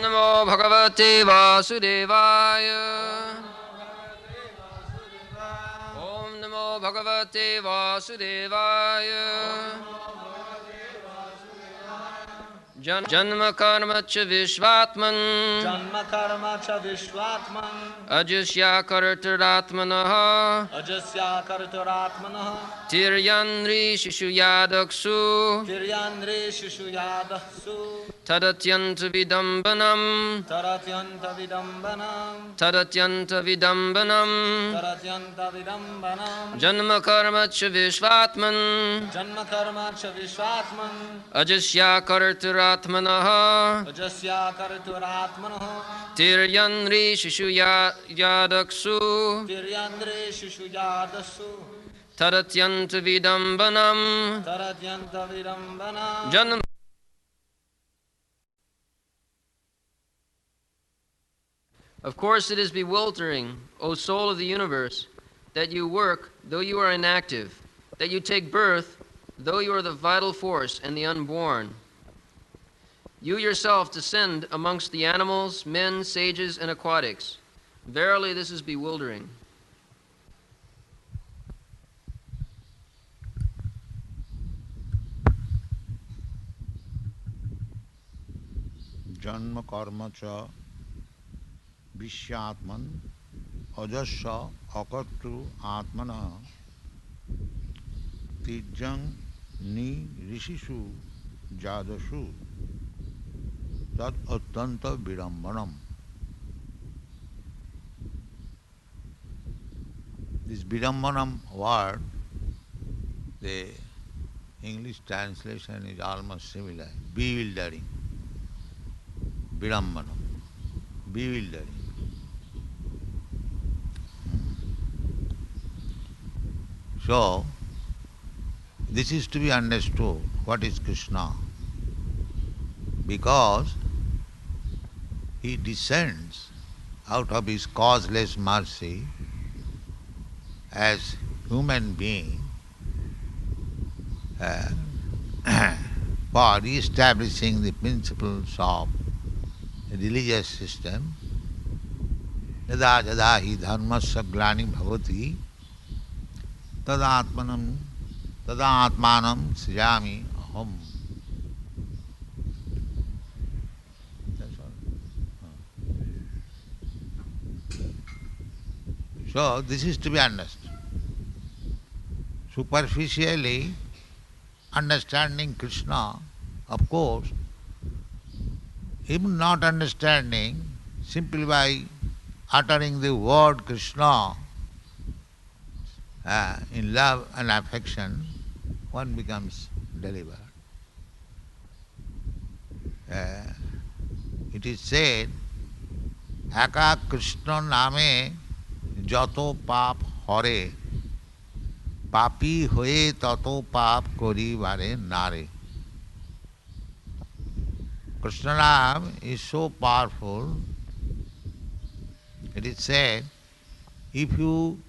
नमो भगवते वासुदेवाय। ओम नमो भगवते वासुदेवाय। जन्म कर्म च विश्वात्मन् जन्म कर्म च विश्वात्मन् अजस्या कर्तुरात्मनः तिर्यन्त्री शिशुयादक्षु तिर्यन्त्री शिशुयादक्षु तदत्यन्त विदम्बनम् जन्म कर्म च विश्वात्मन् अजस्या कर्तुरात्मनः तिर्यन्त्री शिशुयादक्षु तदत्यन्त विदम्बनम् जन्म Of course it is bewildering, O soul of the universe, that you work though you are inactive, that you take birth though you are the vital force and the unborn. You yourself descend amongst the animals, men, sages, and aquatics. Verily this is bewildering. Janma karma cha Vishyatman Ajasya Akatru Atmana Tijjang Ni Rishishu Jadashu Tad Attanta Virambanam. This Virambanam word, the English translation is almost similar, bewildering. Virambanam, bewildering. So, this is to be understood, what is Krishna? Because he descends out of his causeless mercy as human being for re-establishing the principles of the religious system. Yada yada hi dharmasya glani bhavati tadatmanam srijami aham. That's all. So this is to be understood. Superficially understanding Krishna, of course, even not understanding, simply by uttering the word Krishna in love and affection, one becomes delivered. It is said, Eka Krishna name jato pap hore, papi hoye tato pap kori vare nare. Krishna Nam is so powerful. It is said, if you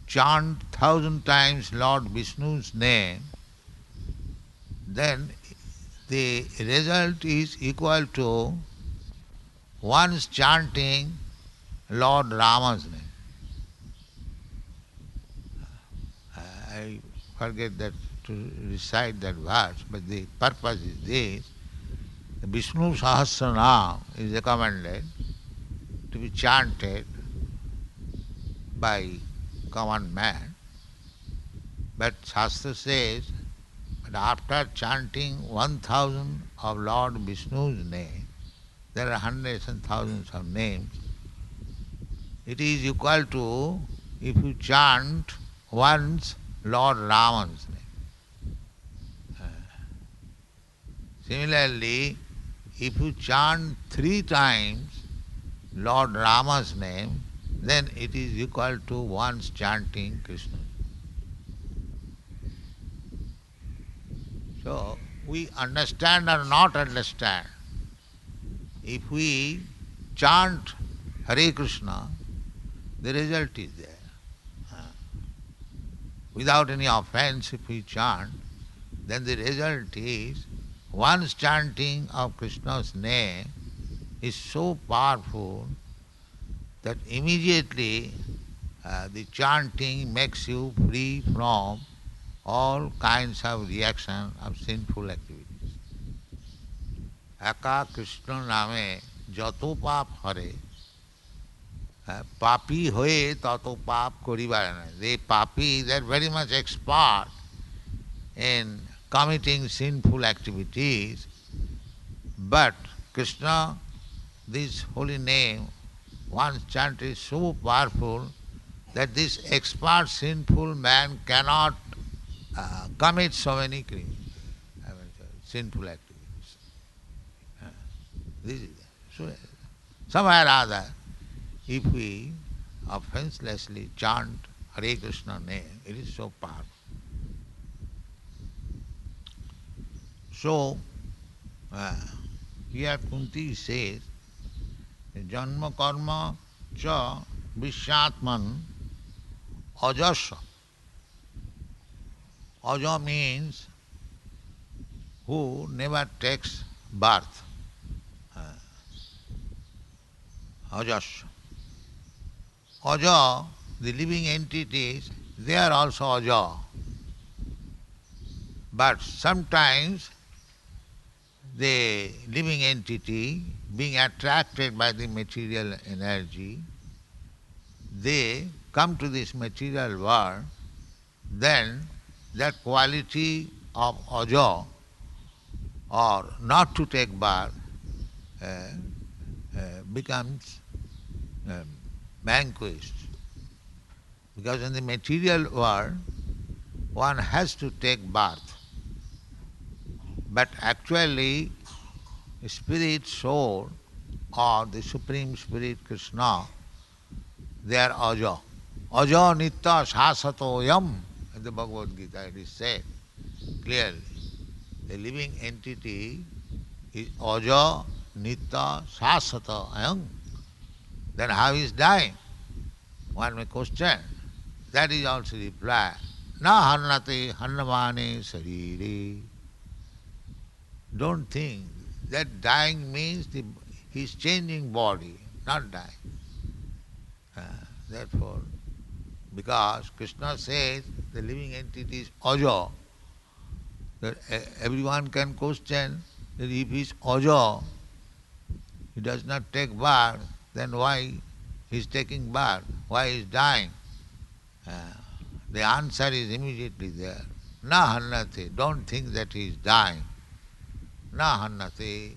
chant 1,000 times Lord Vishnu's name, then the result is equal to once chanting Lord Rama's name. I forget that to recite that verse, but the purpose is this. The Vishnu Sahasranam is recommended to be chanted by common man. But Shastra says that after chanting 1,000 of Lord Vishnu's name, there are hundreds and thousands of names, it is equal to if you chant once Lord Rama's name. Similarly, if you chant 3 times Lord Rama's name, then it is equal to once chanting Krishna. So, we understand or not understand, if we chant Hare Krishna, the result is there. Without any offense, if we chant, then the result is once chanting of Krishna's name, is so powerful that immediately the chanting makes you free from all kinds of reaction of sinful activities. Eka Krishna name jato pap hare, papi hoye tato pap koribar nai. The papi, they are very much expert in committing sinful activities, but Krishna, this holy name, once chanted is so powerful that this expert sinful man cannot commit so many crimes, sinful activities. This is so somewhere or other, if we offenselessly chant Hare Krishna name, it is so powerful. So, here Kunti says, Janma karma cha vishyatman ajasya. Aja means who never takes birth. Ajasya. Aja, the living entities, they are also aja. But sometimes the living entity, being attracted by the material energy, they come to this material world, then that quality of aja, or not to take birth, becomes vanquished. Because in the material world, one has to take birth. But actually, spirit, soul, or the Supreme Spirit Krishna, they are aja. Aja nitya shasato yam. In the Bhagavad Gita it is said clearly. The living entity is aja nitya shasata ayam. Then how is dying? One may question. That is also reply. Na harnate harnamane sarire. Don't think that dying means he is changing body, not dying. Therefore, because Krishna says the living entity is aja, that everyone can question that if he is aja, he does not take birth, then why he is taking birth? Why he is dying? The answer is immediately there. Na hannate, don't think that he is dying. Na hannate,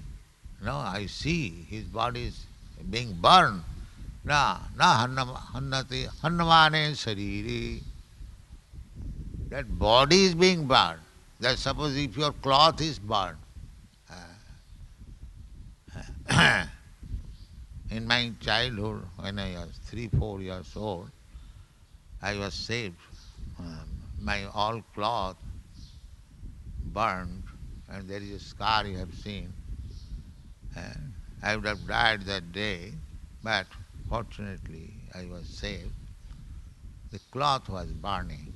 no, I see his body is being burned. Na hannate hannamane sariri. That body is being burned. That suppose if your cloth is burned. In my childhood, when I was 3-4 years old, I was saved. My all cloth burned, and there is a scar you have seen. And I would have died that day, but fortunately I was saved. The cloth was burning.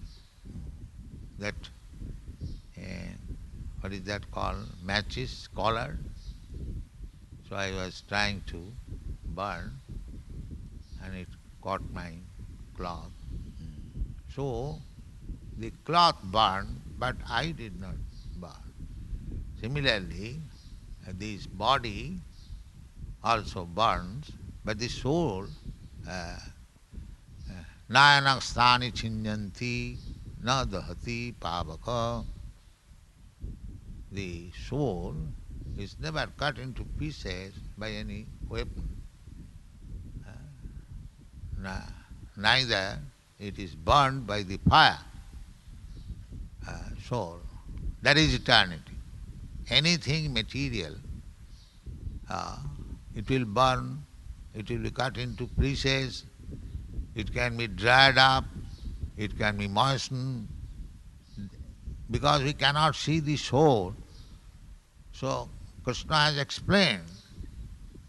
That, what is that called? Matches, collar. So I was trying to burn, and it caught my cloth. So the cloth burned, but I did not burn. Similarly, this body also burns, but the soul, nayanak sthani chinyanti na dahati pavaka. The soul is never cut into pieces by any weapon. Neither it is burned by the fire. Soul, that is eternity. Anything material, it will burn, it will be cut into pieces, it can be dried up, it can be moistened, because we cannot see the soul. So Krishna has explained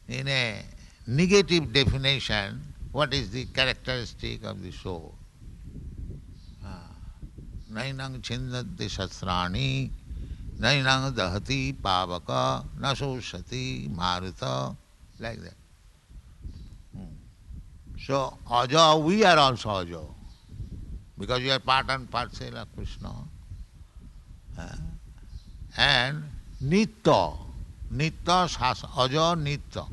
in a negative definition what is the characteristic of the soul. Nainang chindati shastrani, nainang dahati pavaka, naso sati maruta. like that. So, aja, we are also aja, because we are part and parcel of Krishna. And nitya, nitya shasa, aja nitya.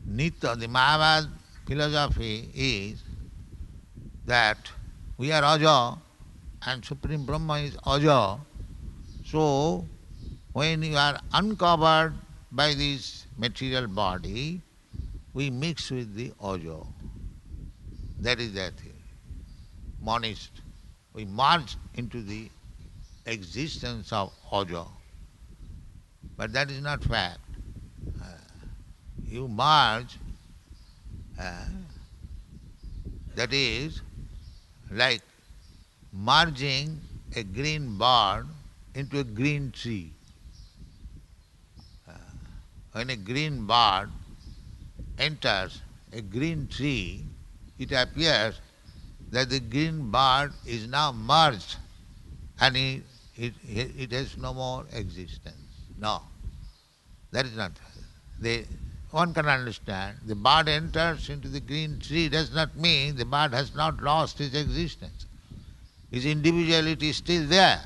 Nitya, the Mayavad philosophy is that we are aja and Supreme Brahma is aja. So, when you are uncovered by this material body, we mix with the aja. That is their theory. Monist. We merge into the existence of aja. But that is not fact. You merge, that is like merging a green bird into a green tree. When a green bird enters a green tree, it appears that the green bird is now merged and it has no more existence. No, that is not. One can understand, the bird enters into the green tree does not mean the bird has not lost its existence. His individuality is still there.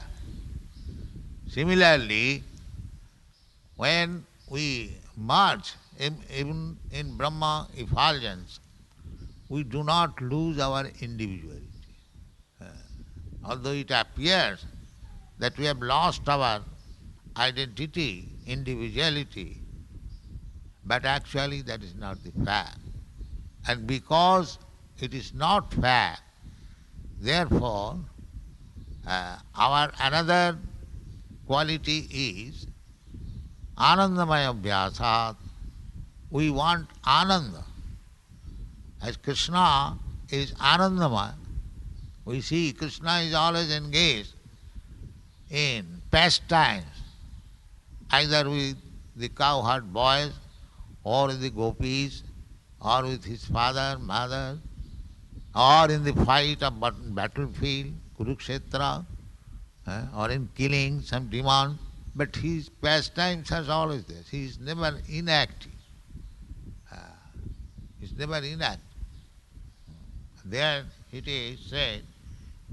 Similarly, when we merge, even in Brahma effulgence, we do not lose our individuality. Although it appears that we have lost our identity, individuality, but actually that is not the fact. And because it is not fact, therefore our another quality is Anandamaya Abhyasat. We want Ananda. As Krishna is Anandamaya, we see Krishna is always engaged in pastimes, either with the cowherd boys, or with the gopis, or with his father, mother, or in the fight of battlefield, Kurukshetra, or in killing some demon. But his pastimes are always there. He is never inactive. He is never inactive. There it is said,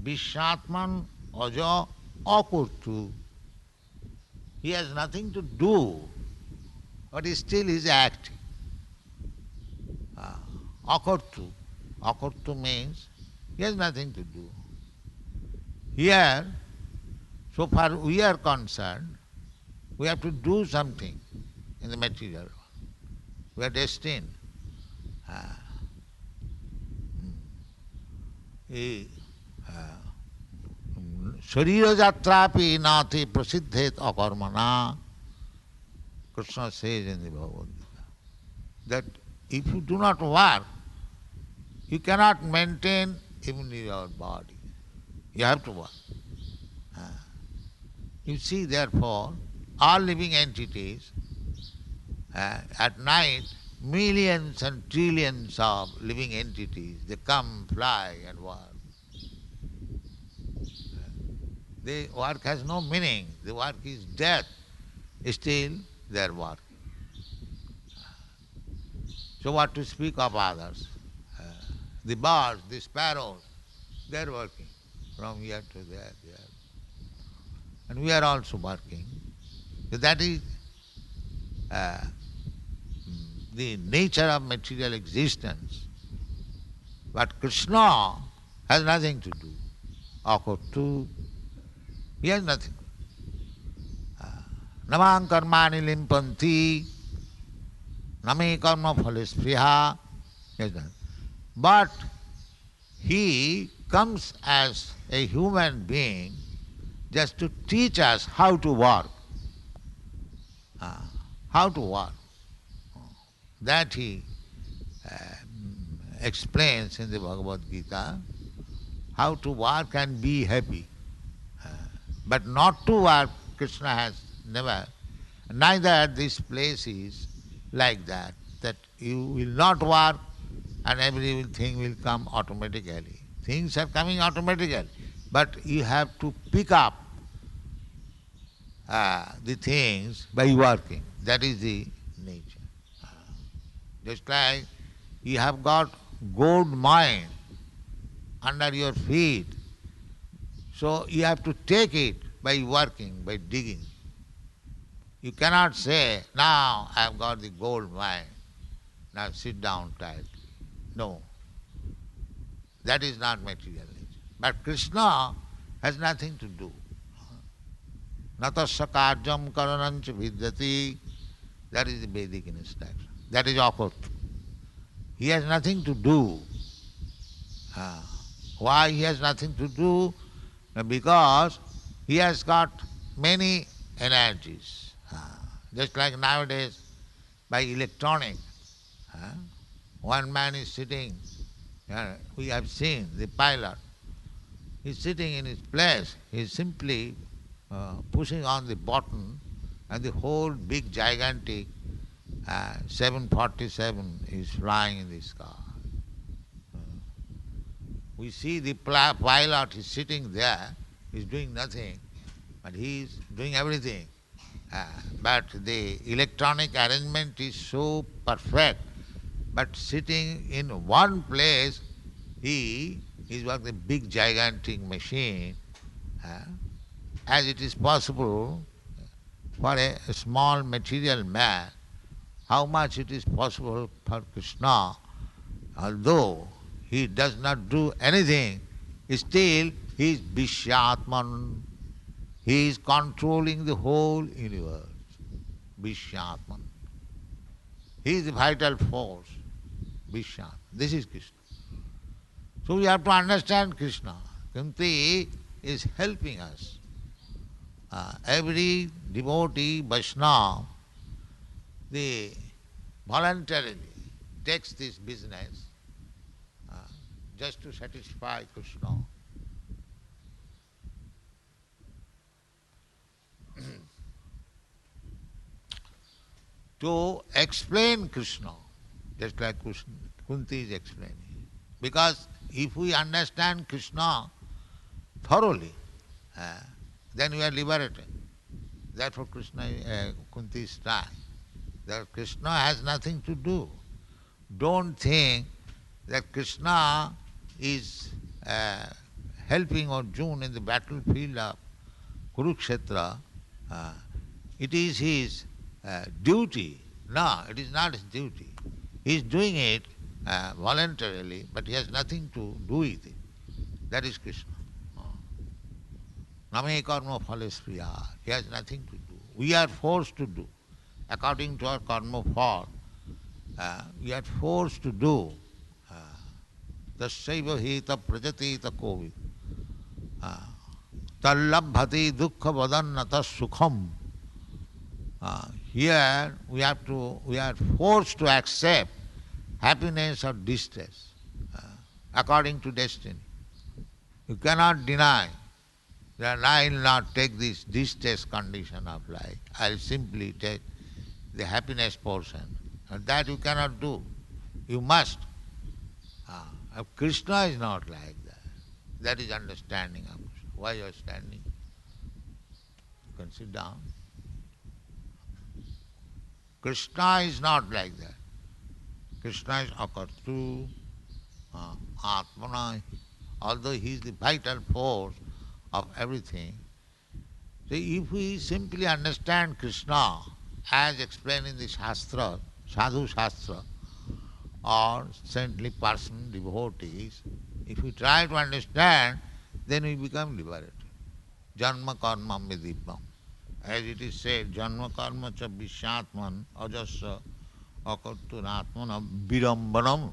Vishatman aja akurtu. He has nothing to do, but he still is active. Akurtu. Akurtu means he has nothing to do. Here, so far we are concerned, we have to do something in the material world. We are destined. Sharira jatrapi nati prasiddhet akarmana. Krishna says in the Bhagavad Gita that if you do not work, you cannot maintain even your body. You have to work. You see, therefore, all living entities, at night, millions and trillions of living entities, they come, fly and work. The work has no meaning. The work is death. Still, they are working. So what to speak of others? The birds, the sparrows, they are working from here to there. And we are also working. So that is the nature of material existence. But Krishna has nothing to do. Akurtu, he has nothing. Namang karmani limpanti, name karma phalispriha. He has nothing. But he comes as a human being just to teach us how to work. How to work. That he explains in the Bhagavad Gita, how to work and be happy. But not to work, Krishna has never, neither at this place is like that you will not work and everything will come automatically. Things are coming automatically, but you have to pick up the things by working. That is the nature. Just like you have got gold mine under your feet, so you have to take it by working, by digging. You cannot say, now I have got the gold mine, now sit down tightly. No, that is not material nature. But Krishna has nothing to do. Natasya karyam karanancha vidyati. That is the Vedic instruction. That is opposite. He has nothing to do. Why he has nothing to do? Because he has got many energies. Just like nowadays by electronic. One man is sitting, we have seen the pilot, he is sitting in his place, he is simply pushing on the button and the whole big gigantic 747 is flying in the sky. We see the pilot is sitting there, he is doing nothing, but he is doing everything. But the electronic arrangement is so perfect, but sitting in one place, he is like a big gigantic machine. As it is possible for a small material man, how much it is possible for Krishna, although he does not do anything, still he is Vishyatman. He is controlling the whole universe. Vishyatman. He is the vital force. Vishyatman. This is Krishna. So we have to understand Krishna. Kunti is helping us. Every devotee, Vaishnava, they voluntarily takes this business just to satisfy Krishna. To explain Krishna, just like Kunti is explaining. Because if we understand Krishna thoroughly, then we are liberated. Therefore Kunti is trying. That Krishna has nothing to do. Don't think that Krishna is helping Arjuna in the battlefield of Kurukshetra. It is his duty. No, it is not his duty. He is doing it voluntarily, but he has nothing to do with it. That is Krishna. Name karma phales priya. He has nothing to do. We are forced to do. According to our karma phal, we are forced to do. Tasyaiva hita prajatita kovi. Tallabhati dukkha vadannata sukham. Here we are forced to accept happiness or distress according to destiny. You cannot deny that I will not take this distress condition of life. I will simply take the happiness portion. And that you cannot do. You must. Krishna is not like that. That is understanding of Krishna. Why you are standing? You can sit down. Krishna is not like that. Krishna is akartu, atmana. Although he is the vital force of everything. So if we simply understand Krishna as explained in the Shastra, Sadhu Shastra, or saintly person, devotees, if we try to understand, then we become liberated. Janma karma vidipam. As it is said, janma karma cha vishyatman ajasya akarturatmana virambanam.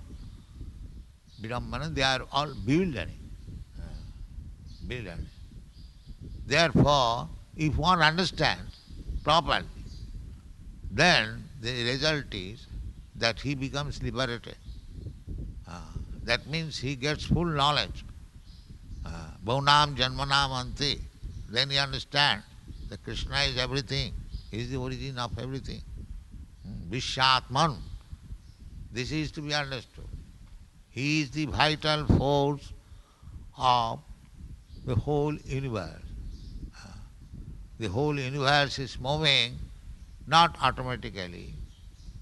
Virambanam, they are all bewildering. Bewildering. Therefore, if one understands properly, then the result is that he becomes liberated. That means he gets full knowledge. Bhaunam janmanam anti. Then he understands that Krishna is everything. He is the origin of everything. Vishyatman. This is to be understood. He is the vital force of the whole universe. The whole universe is moving not automatically,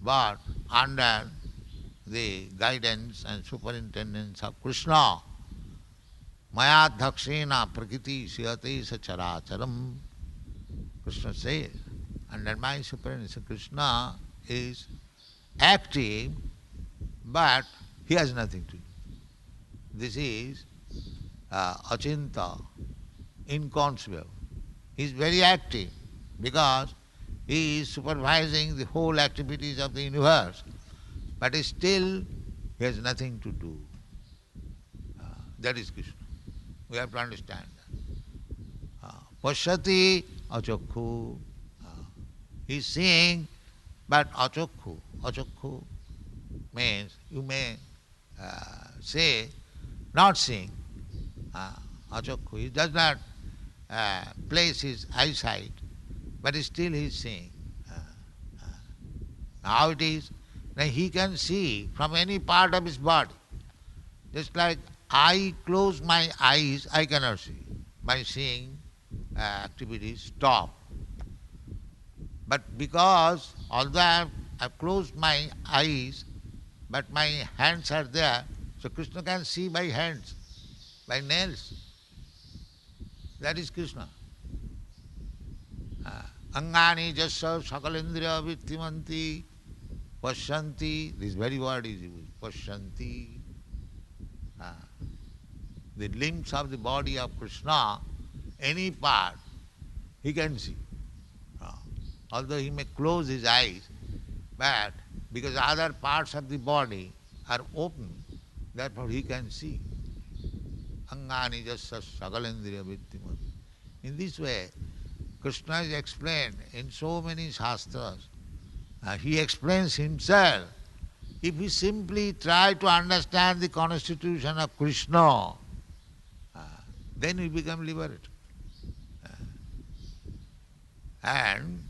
but under the guidance and superintendence of Krishna. Maya dhakshena prakriti siyate sacharacharam. Krishna says, under my superintendence, Krishna is active, but he has nothing to do. This is achinta, inconceivable. He is very active because he is supervising the whole activities of the universe, but still he has nothing to do. That is Krishna. We have to understand that. Pashyati achokhu. He is seeing, but achokhu. Achokhu means you may say not seeing. Achokhu. He does not place his eyesight, but still he is seeing. How it is? Now he can see from any part of his body. Just like I close my eyes, I cannot see. My seeing activities stop. But because although I've closed my eyes, but my hands are there, so Krishna can see by hands, by nails. That is Krishna. Angani jasa sakalendriya vittimanti pasyanti. This very word is used, pasyanti. The limbs of the body of Krishna, any part, he can see. Although he may close his eyes, but because other parts of the body are open, therefore he can see. Angani jasa sakalendriya vittimanti. In this way, Krishna is explained in so many shastras. He explains himself. If we simply try to understand the constitution of Krishna, then we become liberated. And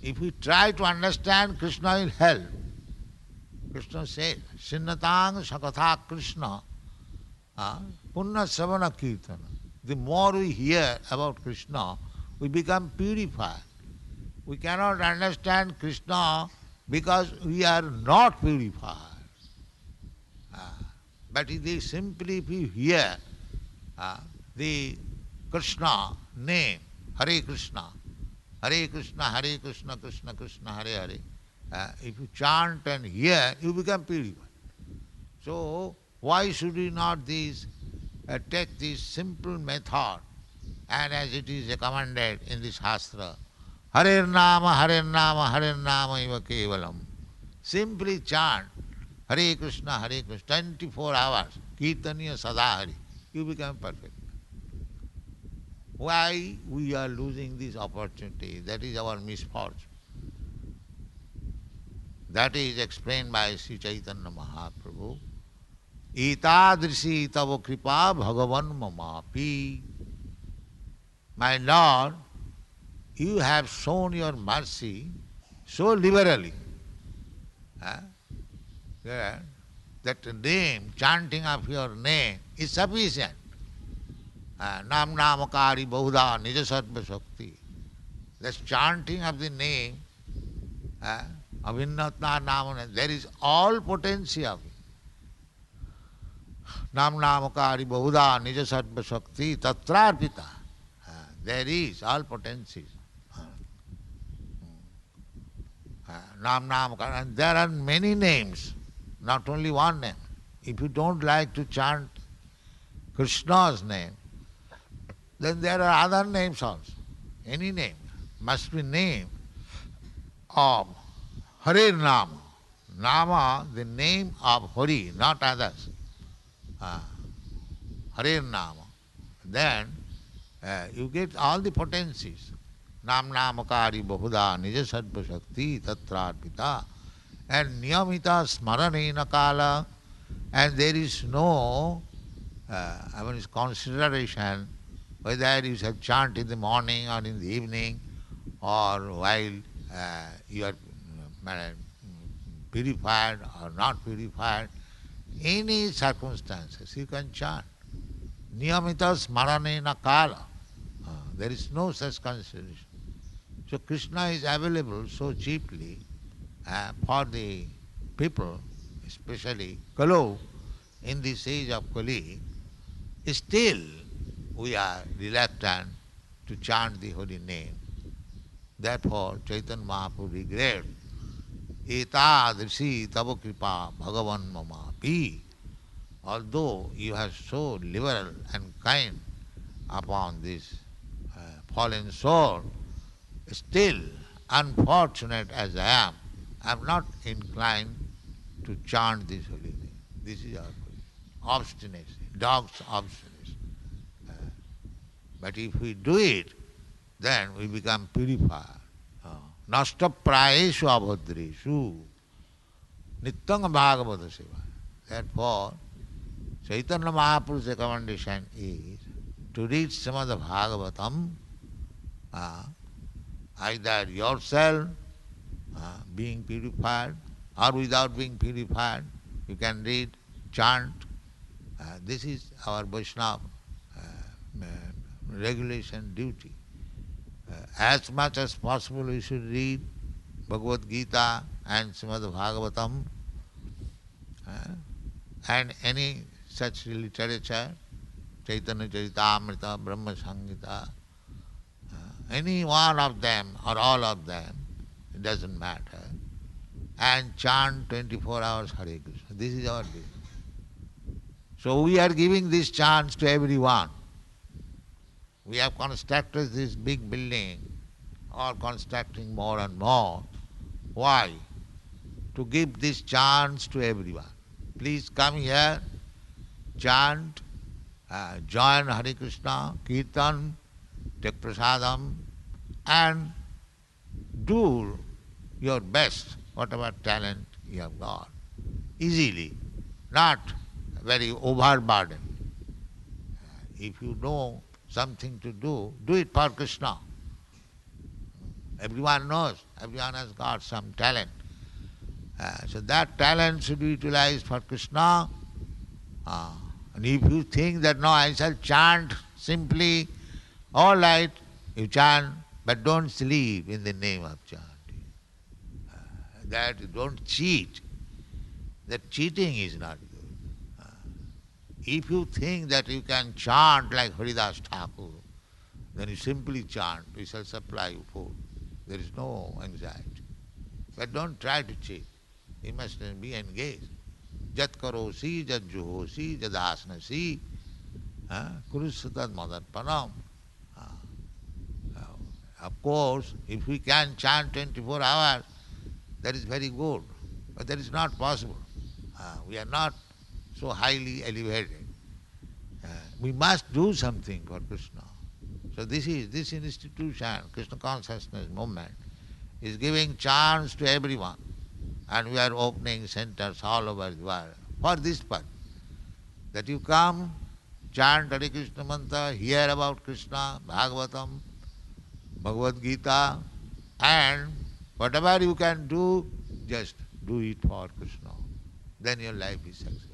if we try to understand, Krishna will help. Krishna says, Sinnatang Sakatha Krishna Punna Savana Kirtana. The more we hear about Krishna, we become purified. We cannot understand Krishna because we are not purified. But simply if you hear the Krishna name, Hare Krishna, Hare Krishna, Krishna Krishna, Hare Hare, if you chant and hear, you become purified. So why should we not take this simple method, and as it is recommended in the Shastra, Hare Nama, Hare Nama, Hare Nama iva kevalam. Simply chant Hare Krishna, 24 hours, Kirtaniya Sadahari, you become perfect. Why we are losing this opportunity? That is our misfortune. That is explained by Sri Chaitanya Mahaprabhu. Itadrisi tava kripa bhagavan mamapi. My Lord, you have shown your mercy so liberally. That name, chanting of your name is sufficient. Nam namakari bahuda nijasattva shakti. This chanting of the name, avinnatna namana, there is all potency of it. Nam namakari bahuda nijasattva shakti tatrarpita. There is all potencies. Nam namakari, and there are many names, not only one name. If you don't like to chant Krishna's name, then there are other names also. Any name must be name of Hare Nama. Nama, the name of Hari, not others. Hare Nama. Then you get all the potencies. Nam namakari bahuda nijasattva shakti tatrarpita. And niyamita smaranena kala. And there is no consideration whether you shall chant in the morning or in the evening or while you are purified or not purified. Any circumstances you can chant. Niyamita smaranena kala. There is no such consideration. So Krishna is available so cheaply for the people especially Kalo, in this age of Kali, still we are reluctant to chant the holy name. Therefore, Chaitanya Mahaprabhu regrets, Etadrisi tava kripa bhagavan mamapi. Although you are so liberal and kind upon this fallen soul, still, unfortunate as I am not inclined to chant this holy name. This is our position. Obstinacy, dog's obstinacy. But if we do it, then we become purified. Nasta prayeshu abhadreshu nityang bhagavata seva. Therefore, Chaitanya Mahaprabhu's recommendation is to read Srimad Bhagavatam, either yourself being purified or without being purified. You can read, chant. This is our Vaishnava regulation duty. As much as possible we should read Bhagavad Gita and Srimad Bhagavatam and any such literature, Chaitanya Charitamrita, Brahma Samhita, any one of them or all of them, it doesn't matter, and chant 24 hours Hare Krishna. This is our duty. So we are giving this chance to everyone. We have constructed this big building, or constructing more and more. Why? To give this chance to everyone. Please come here, chant, join Hare Krishna, Kirtan, take prasadam, and do your best, whatever talent you have got, easily, not very overburdened. If you know something to do it for Krishna. Everyone knows, everyone has got some talent. So that talent should be utilized for Krishna. And if you think that, no, I shall chant simply, all right, you chant, but don't sleep in the name of chanting. That you don't cheat. That cheating is not good. If you think that you can chant like Haridas Thakur, then you simply chant, we shall supply you food. There is no anxiety. But don't try to cheat. You must be engaged. Jat karosi, jat juhosi, jat asnasi, kurusatad madarpanam. Of course, if we can chant 24 hours, that is very good. But that is not possible. We are not so highly elevated. We must do something for Krishna. So this institution, Krishna Consciousness Movement, is giving chance to everyone. And we are opening centers all over the world for this purpose. That you come, chant Hare Krishna mantra, hear about Krishna, Bhagavatam, Bhagavad Gita, and whatever you can do, just do it for Krishna. Then your life is successful.